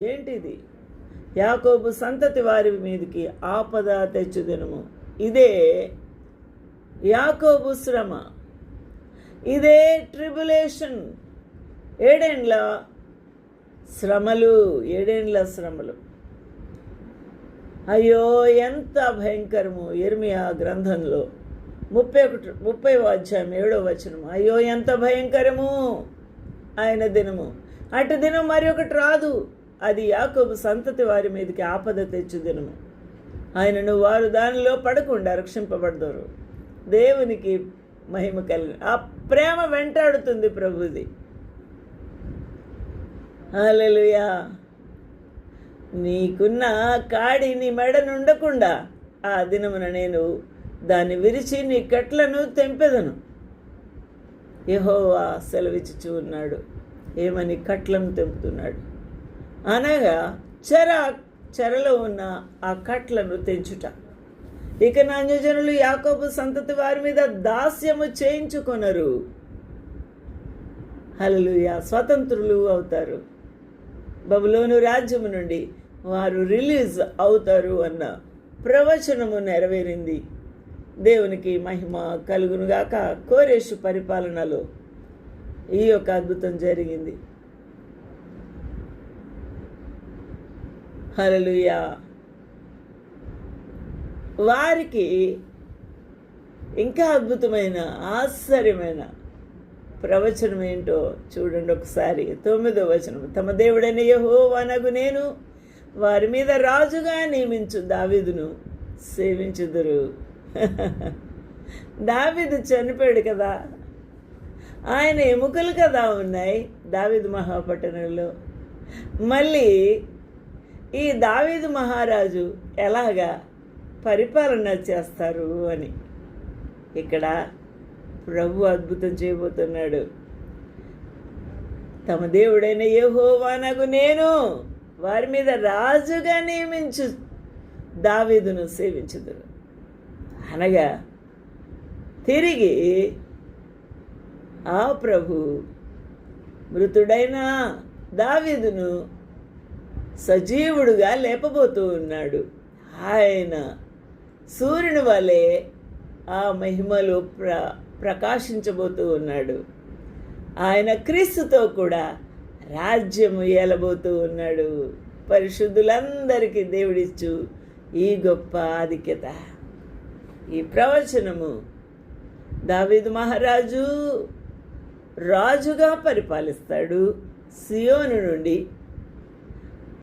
ఏంటిది? యాకోబు సంతతి వారి మీదకి ఆపద తెచ్చుదెనుము. ఇదే యాకోబు శ్రమ, ఇదే ట్రిబులేషన్. ఏడేండ్ల శ్రమలు, ఏడేండ్ల శ్రమలు. అయ్యో ఎంత భయంకరము! ఇర్మియా గ్రంథంలో 30వ అధ్యాయం 7వ వచనం. అయ్యో ఎంత భయంకరము ఆయన దినము, అటు దినం మరి ఒకటి రాదు, అది యాకోబు సంతతి వారి మీదకి ఆపద తెచ్చు దినము. ఆయనను వారు దానిలో పడకుండా రక్షింపబడతారు. దేవునికి మహిమ కలిగి ఆ ప్రేమ వెంటాడుతుంది ప్రభుది. హల్లెలూయా. నీకున్న కాడి నీ మెడనుండకుండా ఆ దినమున నేను దాన్ని విరిచి నీ కట్లను తెంపెదను. యెహోవా సెలవిచ్చుచూ ఉన్నాడు. ఏమని? కట్లను తెంపుతున్నాడు అనగా చెరలో ఉన్న ఆ కట్లను తెంచుట. ఇక నా అన్యజనులు యాకోబు సంతతి వారి మీద దాస్యము చేయించుకొనరు. హల్లెలూయా. స్వతంత్రులు అవుతారు, బబులోను రాజ్యము నుండి వారు రిలీజ్ అవుతారు అన్న ప్రవచనము నెరవేరింది. దేవునికి మహిమ కలుగునుగాక. కోరేషు పరిపాలనలో ఈ యొక్క అద్భుతం జరిగింది. హల్లెలూయా. వారికి ఇంకా అద్భుతమైన ఆశ్చర్యమైన ప్రవచనం ఏంటో చూడండి ఒకసారి. 9వ వచనం. తమ దేవుడైన యెహోవానగు నేను వారి మీద రాజుగా నియమించు దావీదును సేవించుదురు. దావీదు చనిపోయాడు కదా, ఆయన ఎముకలు కదా ఉన్నాయి దావీదు మహాపట్టణంలో. మళ్ళీ ఈ దావీదు మహారాజు ఎలాగా పరిపాలన చేస్తారు అని ఇక్కడ ప్రభు అద్భుతం చేయబోతున్నాడు. తమ దేవుడైన యెహోవానగు నేను వారి మీద రాజుగా నియమించు దావీదును సేవించుదురు అనగా, తిరిగి ఆ ప్రభు మృతుడైన దావీదును సజీవుడుగా లేపబోతూ ఉన్నాడు. ఆయన సూర్యుని వలె ఆ మహిమలో ప్రకాశించబోతూ ఉన్నాడు. ఆయన క్రీస్తుతో కూడా రాజ్యము ఏలబోతూ ఉన్నాడు. పరిశుద్ధులందరికీ దేవుడిచ్చు ఈ గొప్ప ఆధిక్యత. ఈ ప్రవచనము దావీదు మహారాజు రాజుగా పరిపాలిస్తాడు. సియోను నుండి